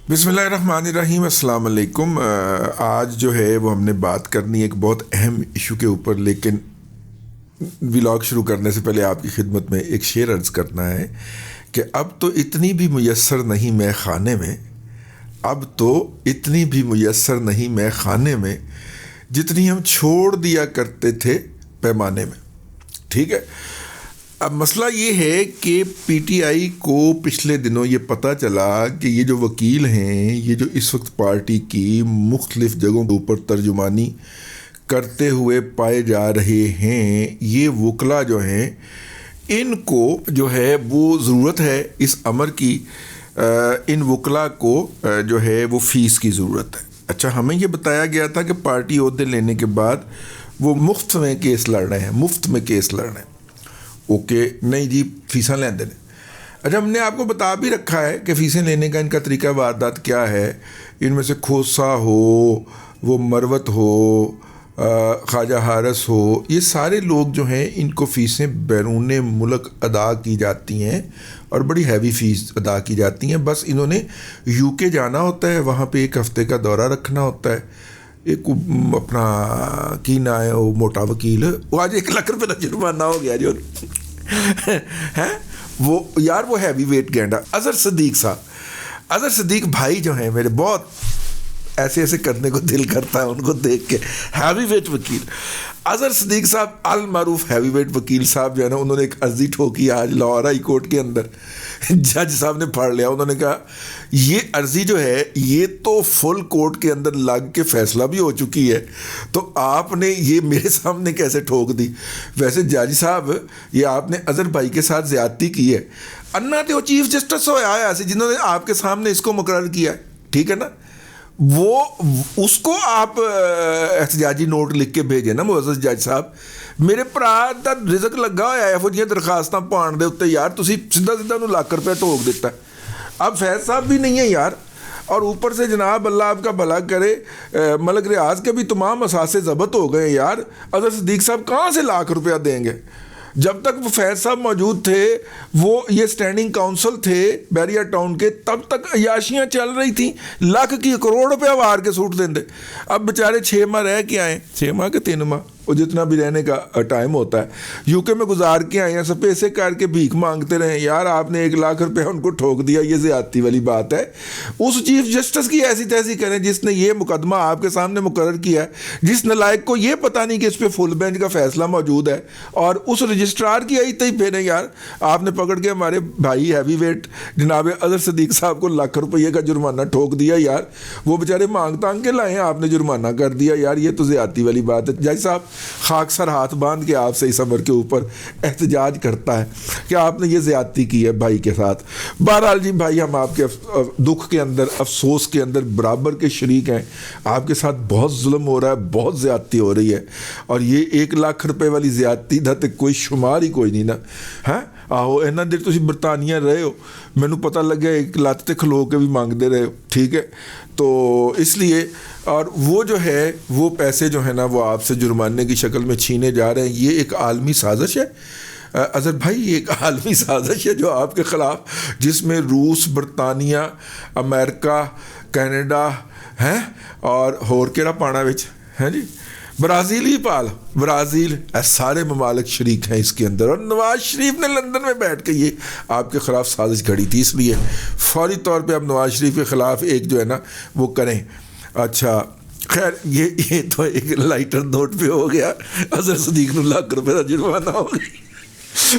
بسم اللہ الرحمن الرحیم. السلام علیکم. آج جو ہے وہ ہم نے بات کرنی ایک بہت اہم ایشو کے اوپر، لیکن ولاگ شروع کرنے سے پہلے آپ کی خدمت میں ایک شعر عرض کرنا ہے کہ اب تو اتنی بھی میسر نہیں میں خانے میں، اب تو اتنی بھی میسر نہیں میں خانے میں جتنی ہم چھوڑ دیا کرتے تھے پیمانے میں. ٹھیک ہے. اب مسئلہ یہ ہے کہ پی ٹی آئی کو پچھلے دنوں یہ پتہ چلا کہ یہ جو وکیل ہیں، یہ جو اس وقت پارٹی کی مختلف جگہوں کے اوپر ترجمانی کرتے ہوئے پائے جا رہے ہیں، یہ وکلا جو ہیں ان کو جو ہے وہ ضرورت ہے اس امر کی، ان وکلا کو جو ہے وہ فیس کی ضرورت ہے. اچھا، ہمیں یہ بتایا گیا تھا کہ پارٹی عہدے لینے کے بعد وہ مفت میں کیس لڑ رہے ہیں، مفت میں کیس لڑ رہے ہیں. اوکے، نہیں جی فیساں لیندے نے. اچھا، ہم نے آپ کو بتا بھی رکھا ہے کہ فیسیں لینے کا ان کا طریقہ واردات کیا ہے. ان میں سے کھوسا ہو، وہ مروت ہو، خواجہ حارث ہو، یہ سارے لوگ جو ہیں ان کو فیسیں بیرون ملک ادا کی جاتی ہیں اور بڑی ہیوی فیس ادا کی جاتی ہیں. بس انہوں نے یو کے جانا ہوتا ہے، وہاں پہ ایک ہفتے کا دورہ رکھنا ہوتا ہے. ایک اپنا کی نا ہے وہ موٹا وکیل، وہ آج 1 لاکھ روپے کا جرمانہ ہو گیا جو ہے وہ یار، وہ ہیوی ویٹ گینڈا اظہر صدیق صاحب، اظہر صدیق بھائی جو ہیں میرے، بہت ایسے ایسے کرنے کو دل کرتا ہے ان کو دیکھ کے. ہیوی ویٹ وکیل اظہر صدیق صاحب، المعروف ہیوی ویٹ وکیل صاحب جو ہے نا، انہوں نے ایک عرضی ٹھوکی آج لاہور ہائی کورٹ کے اندر. جج صاحب نے پڑھ لیا، انہوں نے کہا یہ عرضی جو ہے یہ تو فل کورٹ کے اندر لگ کے فیصلہ بھی ہو چکی ہے، تو آپ نے یہ میرے سامنے کیسے ٹھوک دی؟ ویسے جج صاحب یہ آپ نے اظہر بھائی کے ساتھ زیادتی کی ہے. انا تو چیف جسٹس ہویا ہے ایسے جنہوں نے آپ کے سامنے اس کو مقرر کیا ہے، ٹھیک ہے نا، وہ اس کو آپ احتجاجی نوٹ لکھ کے بھیجے نا معزز جج صاحب. میرے بھرا دا رزق لگا ہوا ہے ਇਹੋ ਜਿਹੀਆਂ درخواستاں پان دے ਉੱਤੇ یار، تسی سیدھا سیدھا انہوں لاکھ روپے ٹھوک دیتا ہے. اب فیض صاحب بھی نہیں ہے یار، اور اوپر سے جناب اللہ آپ کا بھلا کرے ملک ریاض کے بھی تمام اثاثے ضبط ہو گئے یار. اظہر صدیق صاحب کہاں سے ₹1 لاکھ دیں گے؟ جب تک وہ فیض صاحب موجود تھے، وہ یہ سٹینڈنگ کاؤنسل تھے بیریا ٹاؤن کے، تب تک عیاشیاں چل رہی تھیں، لاکھ کی کروڑ روپیہ وار کے سوٹ دیں دے. اب بیچارے 6 ماہ رہ کے آئے، 6 ماہ کے 3 ماہ، وہ جتنا بھی رہنے کا ٹائم ہوتا ہے یو کے میں گزار کے آئے ہیں، سب پیسے کر کے بھیک مانگتے رہے یار. آپ نے 1 لاکھ روپے ان کو ٹھوک دیا، یہ زیادتی والی بات ہے. اس چیف جسٹس کی ایسی تیسی کریں جس نے یہ مقدمہ آپ کے سامنے مقرر کیا ہے، جس نلائق کو یہ پتہ نہیں کہ اس پہ فل بینچ کا فیصلہ موجود ہے، اور اس رجسٹرار کی آئی تھی پھیریں یار. آپ نے پکڑ کے ہمارے بھائی ہیوی ویٹ جناب اظہر صدیق صاحب کو ₹1 لاکھ کا جرمانہ ٹھوک دیا یار. وہ بیچارے مانگ تانگ کے لائے ہیں، آپ نے جرمانہ کر دیا یار. یہ تو زیادتی والی بات ہے. جج صاحب خاک سر ہاتھ باندھ کے آپ سے اس امر کے اوپر احتجاج کرتا ہے کہ آپ نے یہ زیادتی کی ہے بھائی کے ساتھ. بہرحال جی بھائی، ہم آپ کے دکھ کے اندر، افسوس کے اندر برابر کے شریک ہیں. آپ کے ساتھ بہت ظلم ہو رہا ہے، بہت زیادتی ہو رہی ہے، اور یہ ₹1 لاکھ والی زیادتی دا تے کوئی شمار ہی کوئی نہیں نا. ہاں آہو، اینا دیر تسی برطانیہ رہے ہو، مینوں پتہ لگا ایک لت تے کھلو کے بھی مانگتے رہے ہو، ٹھیک ہے. تو اس لیے، اور وہ جو ہے وہ پیسے جو ہے نا وہ آپ سے جرمانے کی شکل میں چھینے جا رہے ہیں. یہ ایک عالمی سازش ہے اظہر بھائی، یہ ایک عالمی سازش ہے جو آپ کے خلاف، جس میں روس، برطانیہ، امریکہ، کینیڈا ہیں اور کیڑا پانا وچ ہیں جی، برازیل ہی پال، برازیل، سارے ممالک شریک ہیں اس کے اندر. اور نواز شریف نے لندن میں بیٹھ کے یہ آپ کے خلاف سازش گھڑی تھی. اس لیے فوری طور پہ اب نواز شریف کے خلاف ایک جو ہے نا وہ کریں. اچھا خیر، یہ تو ایک لائٹر نوٹ پہ ہو گیا. اظہر صدیق کو ₹1 لاکھ کا جرمانہ ہو گئی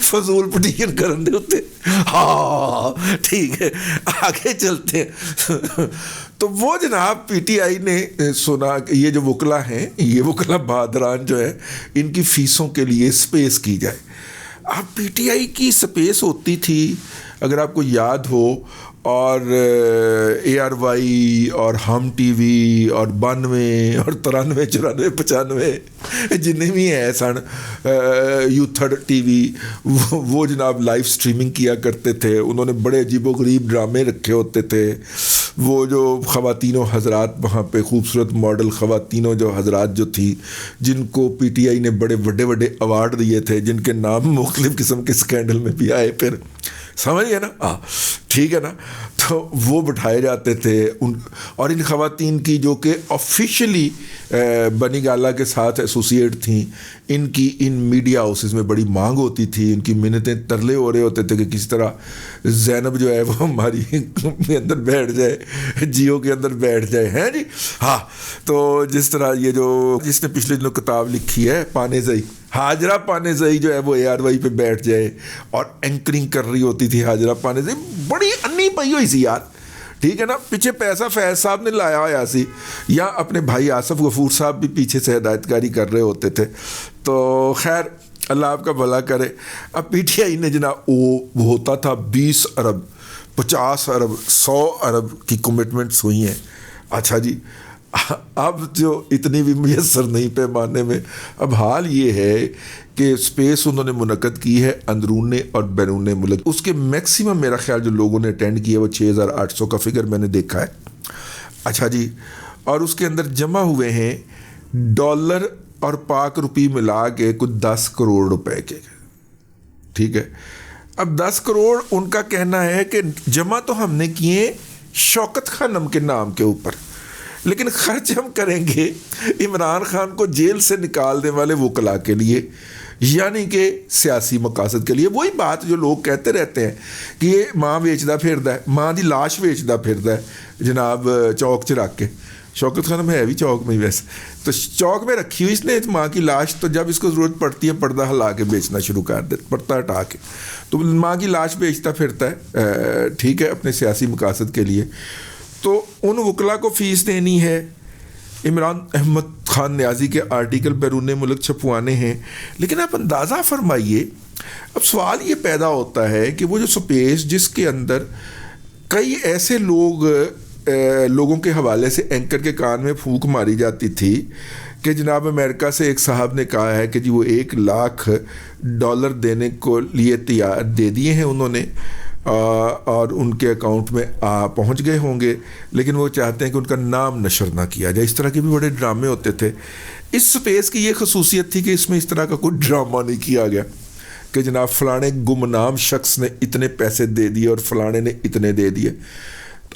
فضول پٹیشن کرن دے ہوتے. ہاں ٹھیک ہے، آگے چلتے ہیں. تو وہ جناب پی ٹی آئی نے سنا کہ یہ جو وکلا ہیں، یہ وکلا بہادران جو ہے، ان کی فیسوں کے لیے سپیس کی جائے. اب پی ٹی آئی کی سپیس ہوتی تھی اگر آپ کو یاد ہو، اور اے آر وائی اور ہم ٹی وی اور 92 اور 93 94 95 جتنے بھی ہیں سن، یوتھڈ ٹی وی، وہ جناب لائیو سٹریمنگ کیا کرتے تھے. انہوں نے بڑے عجیب و غریب ڈرامے رکھے ہوتے تھے. وہ جو خواتینوں حضرات وہاں پہ، خوبصورت ماڈل خواتینوں جو حضرات جو تھی، جن کو پی ٹی آئی نے بڑے بڑے بڑے ایوارڈ دیے تھے، جن کے نام مختلف قسم کے اسکینڈل میں بھی آئے، پھر سمجھ گئے نا؟ ٹھیک ہے نا. تو وہ بٹھائے جاتے تھے اور ان خواتین کی جو کہ آفیشلی بنی گالا کے ساتھ ایسوسیٹ تھیں، ان کی ان میڈیا ہاؤسز میں بڑی مانگ ہوتی تھی، ان کی منتیں ترلے ہو رہے ہوتے تھے کہ کس طرح زینب جو ہے وہ ہماری کے اندر بیٹھ جائے، جیو کے اندر بیٹھ جائے ہیں جی. ہاں تو جس طرح یہ جو جس نے پچھلے دنوں کتاب لکھی ہے پانیزئی، ہاجرہ پانیزئی جو ہے وہ ARY پہ بیٹھ جائے اور اینکرنگ کر رہی ہوتی تھی. ہاجرہ پانیزئی بڑی انی پئی ہوئی سی یار، ٹھیک ہے نا. پیچھے پیسہ فیض صاحب نے لایا ہوا سی، یا اپنے بھائی آصف غفور صاحب بھی پیچھے سے ہدایت کاری کر رہے ہوتے تھے. تو خیر اللہ آپ کا بھلا کرے. اب PTI نے جناب وہ ہوتا تھا 20 ارب 50 ارب 100 ارب کی کمٹمنٹس ہوئی ہیں. اچھا جی، اب جو اتنی بھی میسر نہیں پیمانے میں. اب حال یہ ہے کہ اسپیس انہوں نے منعقد کی ہے اندرون اور بیرون ملک. اس کے میکسیمم میرا خیال جو لوگوں نے اٹینڈ کیا وہ 6800 کا فگر میں نے دیکھا ہے. اچھا جی، اور اس کے اندر جمع ہوئے ہیں ڈالر اور پاک روپی ملا کے کچھ 10 کروڑ روپے کے. ٹھیک ہے، اب 10 کروڑ ان کا کہنا ہے کہ جمع تو ہم نے کیے شوکت خانم کے نام کے اوپر، لیکن خرچ ہم کریں گے عمران خان کو جیل سے نکالنے والے وکلا کے لیے، یعنی کہ سیاسی مقاصد کے لیے. وہی بات جو لوگ کہتے رہتے ہیں کہ یہ ماں ویچدا پھردا ہے، ماں دی لاش ویچدا پھردا ہے جناب چوک چ رکھ کے. شوکت خانم ہے بھی چوک میں ہی ویسے، تو چوک میں رکھی ہوئی اس نے ماں کی لاش. تو جب اس کو ضرورت پڑتی ہے پردہ ہلا کے بیچنا شروع کر دے، پردہ ہٹا کے، تو ماں کی لاش بیچتا پھرتا ہے، ٹھیک ہے، اپنے سیاسی مقاصد کے لیے. تو ان وکلا کو فیس دینی ہے، عمران احمد خان نیازی کے آرٹیکل بیرون ملک چھپوانے ہیں. لیکن آپ اندازہ فرمائیے، اب سوال یہ پیدا ہوتا ہے کہ وہ جو سپیس جس کے اندر کئی ایسے لوگوں کے حوالے سے اینکر کے کان میں پھونک ماری جاتی تھی کہ جناب امریکہ سے ایک صاحب نے کہا ہے کہ جی وہ $1,00,000 دینے کو لیے تیار دے دیے ہیں انہوں نے، اور ان کے اکاؤنٹ میں پہنچ گئے ہوں گے، لیکن وہ چاہتے ہیں کہ ان کا نام نشر نہ کیا جائے. اس طرح کے بھی بڑے ڈرامے ہوتے تھے. اس سپیس کی یہ خصوصیت تھی کہ اس میں اس طرح کا کوئی ڈرامہ نہیں کیا گیا کہ جناب فلانے گمنام شخص نے اتنے پیسے دے دیے اور فلانے نے اتنے دے دیے.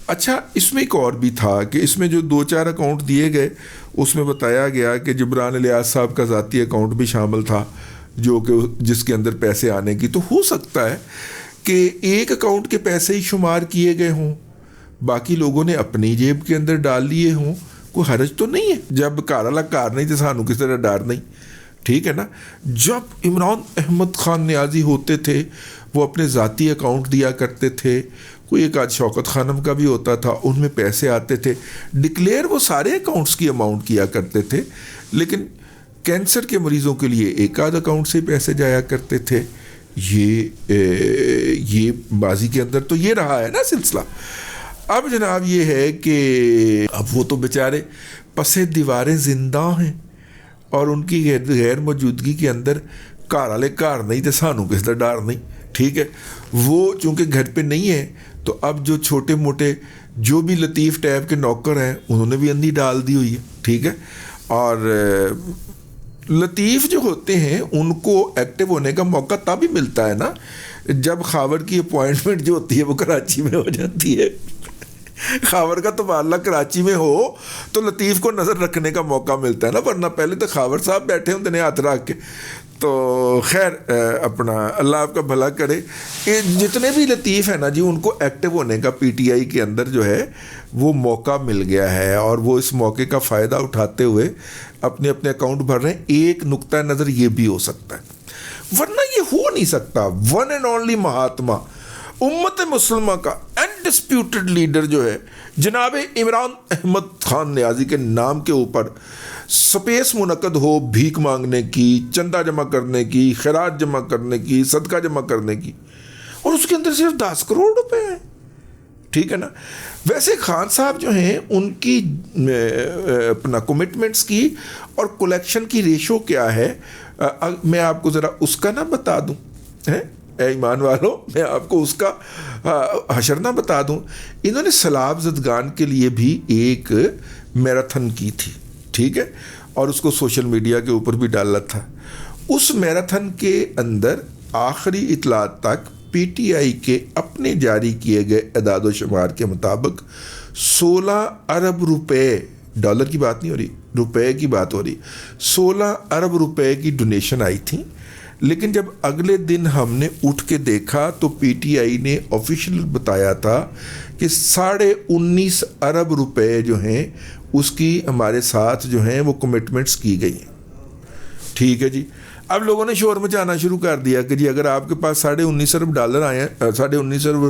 اچھا، اس میں ایک اور بھی تھا کہ اس میں جو 2-4 اکاؤنٹ دیے گئے اس میں بتایا گیا کہ جبران الیاس صاحب کا ذاتی اکاؤنٹ بھی شامل تھا، جو کہ جس کے اندر پیسے آنے کی. تو ہو سکتا ہے کہ ایک اکاؤنٹ کے پیسے ہی شمار کیے گئے ہوں، باقی لوگوں نے اپنی جیب کے اندر ڈال لیے ہوں. کوئی حرج تو نہیں ہے، جب گھر والا کار نہیں تو سانو کس طرح ڈر نہیں. ٹھیک ہے نا. جب عمران احمد خان نیازی ہوتے تھے وہ اپنے ذاتی اکاؤنٹ دیا کرتے تھے، کوئی ایک آدھ شوکت خانم کا بھی ہوتا تھا، ان میں پیسے آتے تھے. ڈکلیئر وہ سارے اکاؤنٹس کی اماؤنٹ کیا کرتے تھے، لیکن کینسر کے مریضوں کے لیے ایک آدھ اکاؤنٹ سے پیسے جایا کرتے تھے. یہ بازی کے اندر تو یہ رہا ہے نا سلسلہ. اب جناب یہ ہے کہ اب وہ تو بیچارے پسے دیواریں زندہ ہیں اور ان کی غیر موجودگی کے اندر گھر والے گھر نہیں تو سانو کس طرح ڈر نہیں. ٹھیک ہے، وہ چونکہ گھر پہ نہیں ہے تو اب جو چھوٹے موٹے جو بھی لطیف ٹیب کے نوکر ہیں انہوں نے بھی اندھی ڈال دی ہوئی ہے. ٹھیک ہے، اور لطیف جو ہوتے ہیں ان کو ایکٹیو ہونے کا موقع تب ہی ملتا ہے نا جب خاور کی اپوائنٹمنٹ جو ہوتی ہے وہ کراچی میں ہو جاتی ہے. خاور کا تبادلہ کراچی میں ہو تو لطیف کو نظر رکھنے کا موقع ملتا ہے نا، ورنہ پہلے تو خاور صاحب بیٹھے ہوتے ہیں ہاتھ رکھ کے. تو خیر اپنا اللہ آپ کا بھلا کرے. جتنے بھی لطیف ہیں نا جی ان کو ایکٹیو ہونے کا PTI کے اندر جو ہے وہ موقع مل گیا ہے، اور وہ اس موقع کا فائدہ اٹھاتے ہوئے اپنے اکاؤنٹ بھر رہے ہیں. ایک نقطہ نظر یہ بھی ہو سکتا ہے، ورنہ یہ ہو نہیں سکتا. ون اینڈ اونلی مہاتما امت مسلمہ کا انڈسپیوٹڈ لیڈر جو ہے جناب عمران احمد خان نیازی کے نام کے اوپر سپیس منعقد ہو بھیک مانگنے کی، چندہ جمع کرنے کی، خیرات جمع کرنے کی، صدقہ جمع کرنے کی، اور اس کے اندر صرف 10 کروڑ روپے ہیں. ٹھیک ہے نا. ویسے خان صاحب جو ہیں ان کی اپنا کمٹمنٹس کی اور کولیکشن کی ریشو کیا ہے، میں آپ کو ذرا اس کا نہ بتا دوں. اے ایمان والوں، میں آپ کو اس کا حشر نہ بتا دوں. انہوں نے سیلاب زدگان کے لیے بھی ایک میراتھن کی تھی. ٹھیک ہے، اور اس کو سوشل میڈیا کے اوپر بھی ڈالا تھا. اس میراتھن کے اندر آخری اطلاعات تک پی ٹی آئی کے اپنے جاری کیے گئے اعداد و شمار کے مطابق 16 ارب روپے، ڈالر کی بات نہیں ہو رہی، روپے کی بات ہو رہی، 16 ارب روپے کی ڈونیشن آئی تھی. لیکن جب اگلے دن ہم نے اٹھ کے دیکھا تو پی ٹی آئی نے آفیشیل بتایا تھا کہ 19.5 ارب روپے جو ہیں اس کی ہمارے ساتھ جو ہیں وہ کمٹمنٹس کی گئی ہیں. ٹھیک ہے جی. اب لوگوں نے شور مچانا شروع کر دیا کہ جی اگر آپ کے پاس 19.5 ارب ڈالر آئے ہیں، 19.5 ارب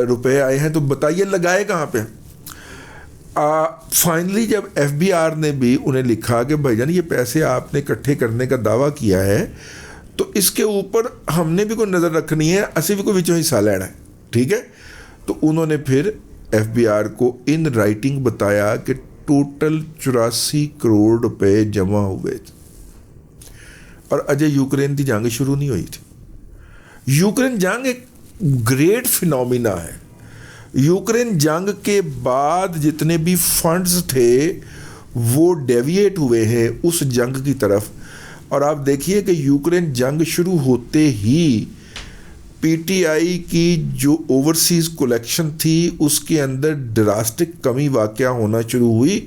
روپے آئے ہیں تو بتائیے لگائے کہاں پہ. فائنلی جب ایف بی آر نے بھی انہیں لکھا کہ بھائی جان یہ پیسے آپ نے اکٹھے کرنے کا دعویٰ کیا ہے تو اس کے اوپر ہم نے بھی کوئی نظر رکھنی ہے، اسی بھی کوئی وچوں حصہ لینا ہے. ٹھیک ہے. تو انہوں نے پھر ایف بی آر کو ان رائٹنگ بتایا کہ ٹوٹل 84 کروڑ روپے جمع ہوئے تھے. اور اجے یوکرین کی جنگ شروع نہیں ہوئی تھی. یوکرین جنگ ایک گریٹ فینومینا ہے. یوکرین جنگ کے بعد جتنے بھی فنڈز تھے وہ ڈیویٹ ہوئے ہیں اس جنگ کی طرف. اور آپ دیکھیے کہ یوکرین جنگ شروع ہوتے ہی پی ٹی آئی کی جو اوورسیز کولیکشن تھی اس کے اندر ڈراسٹک کمی واقع ہونا شروع ہوئی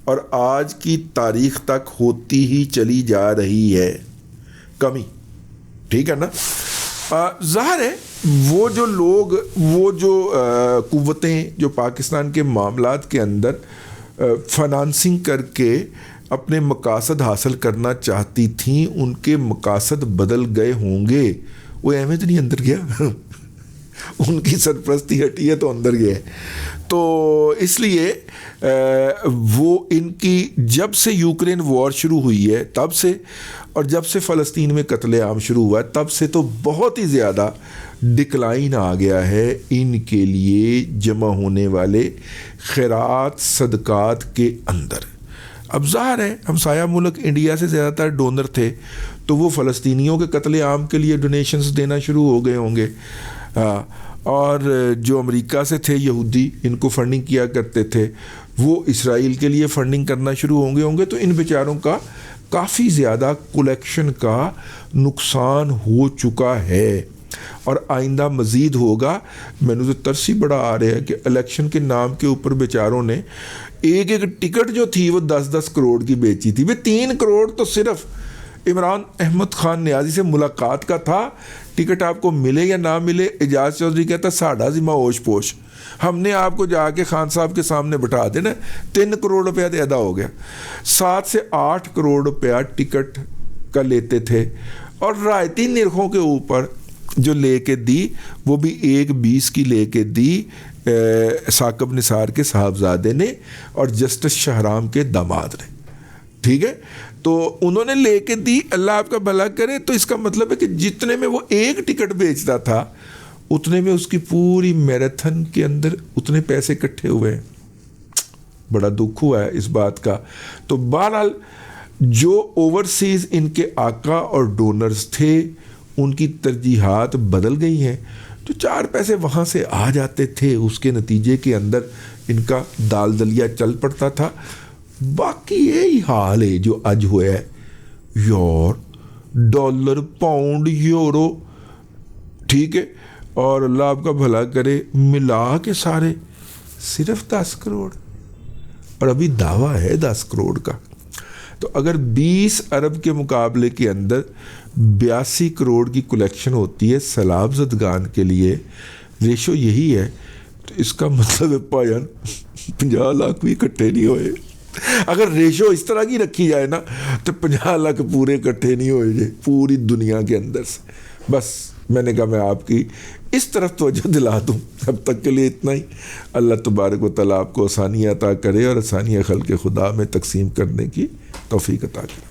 اور آج کی تاریخ تک ہوتی ہی چلی جا رہی ہے کمی. ٹھیک ہے نا. ظاہر ہے وہ جو لوگ، وہ جو قوتیں جو پاکستان کے معاملات کے اندر فنانسنگ کر کے اپنے مقاصد حاصل کرنا چاہتی تھیں ان کے مقاصد بدل گئے ہوں گے. وہ احمد نہیں اندر گیا ان کی سرپرستی ہٹی ہے تو اندر گیا ہے. تو اس لیے وہ ان کی جب سے یوکرین وار شروع ہوئی ہے تب سے، اور جب سے فلسطین میں قتل عام شروع ہوا ہے تب سے تو بہت ہی زیادہ ڈکلائن آ گیا ہے ان کے لیے جمع ہونے والے خیرات صدقات کے اندر. اب ظاہر ہے ہمسایہ ملک انڈیا سے زیادہ تر ڈونر تھے تو وہ فلسطینیوں کے قتل عام کے لیے ڈونیشنز دینا شروع ہو گئے ہوں گے. اور جو امریکہ سے تھے یہودی ان کو فنڈنگ کیا کرتے تھے وہ اسرائیل کے لیے فنڈنگ کرنا شروع ہوں گے. تو ان بیچاروں کا کافی زیادہ کولیکشن کا نقصان ہو چکا ہے اور آئندہ مزید ہوگا. میں نے تو ترسی بڑا آ رہا ہے کہ الیکشن کے نام کے اوپر بیچاروں نے ایک ٹکٹ جو تھی وہ 10-10 کروڑ کی بیچی تھی. 3 کروڑ تو صرف عمران احمد خان نیازی سے ملاقات کا تھا. ٹکٹ آپ کو ملے یا نہ ملے، اعجاز چودھری کہتا ساڑھا ذمہ اوش پوش، ہم نے آپ کو جا کے خان صاحب کے سامنے بٹھا دینا. 3 کروڑ روپیہ تو ادا ہو گیا. 7 سے 8 کروڑ روپیہ ٹکٹ کا لیتے تھے اور رعایتی نرخوں کے اوپر جو لے کے دی وہ بھی 1.20 کی لے کے دی ثاقب نثار کے صاحبزادے نے اور جسٹس شہرام کے داماد نے. ٹھیک ہے. تو انہوں نے لے کے دی. اللہ آپ کا بھلا کرے. تو اس کا مطلب ہے کہ جتنے میں وہ ایک ٹکٹ بیچتا تھا اتنے میں اس کی پوری میراتھن کے اندر اتنے پیسے اکٹھے ہوئے. بڑا دکھ ہوا ہے اس بات کا. تو بہرحال جو اوورسیز ان کے آقا اور ڈونرز تھے ان کی ترجیحات بدل گئی ہیں. جو 4 پیسے وہاں سے آ جاتے تھے اس کے نتیجے کے اندر ان کا دال دلیا چل پڑتا تھا. باقی یہی حال ہے جو آج ہوا ہے. یور ڈالر پاؤنڈ یورو، ٹھیک ہے، اور اللہ آپ کا بھلا کرے ملا کے سارے صرف 10 کروڑ اور ابھی دعویٰ ہے 10 کروڑ کا. تو اگر 20 ارب کے مقابلے کے اندر 82 کروڑ کی کلیکشن ہوتی ہے سیلاب زدگان کے لیے، ریشو یہی ہے، تو اس کا مطلب ہے پایان 50 لاکھ بھی اکٹھے نہیں ہوئے. اگر ریشو اس طرح کی رکھی جائے نا تو 50 لاکھ پورے اکٹھے نہیں ہوئے جائے پوری دنیا کے اندر سے. بس میں نے کہا میں آپ کی اس طرف توجہ دلا دوں. اب تک کے لیے اتنا ہی. اللہ تبارک و تعالیٰ آپ کو آسانیاں عطا کرے اور آسانیاں خلق خدا میں تقسیم کرنے کی توفیق عطا کرے.